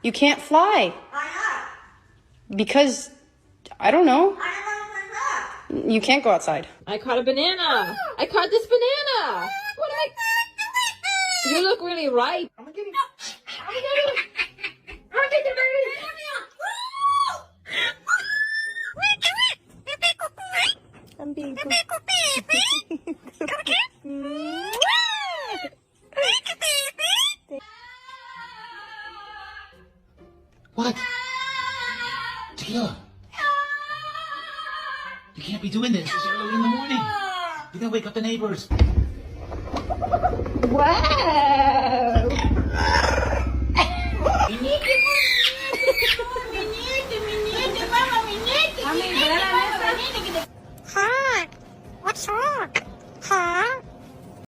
You can't fly. Why not? Because, I don't know. I don't want to. You can't go outside. I caught a banana. I caught this banana. What am I? You look really ripe. I'm gonna get it. I'm gonna get it. I'm gonna get it. I'm being What? Tequila. You can't be doing this. It's early in the morning. You're gonna wake up the neighbors. Wow. Hot. What's wrong? Hot.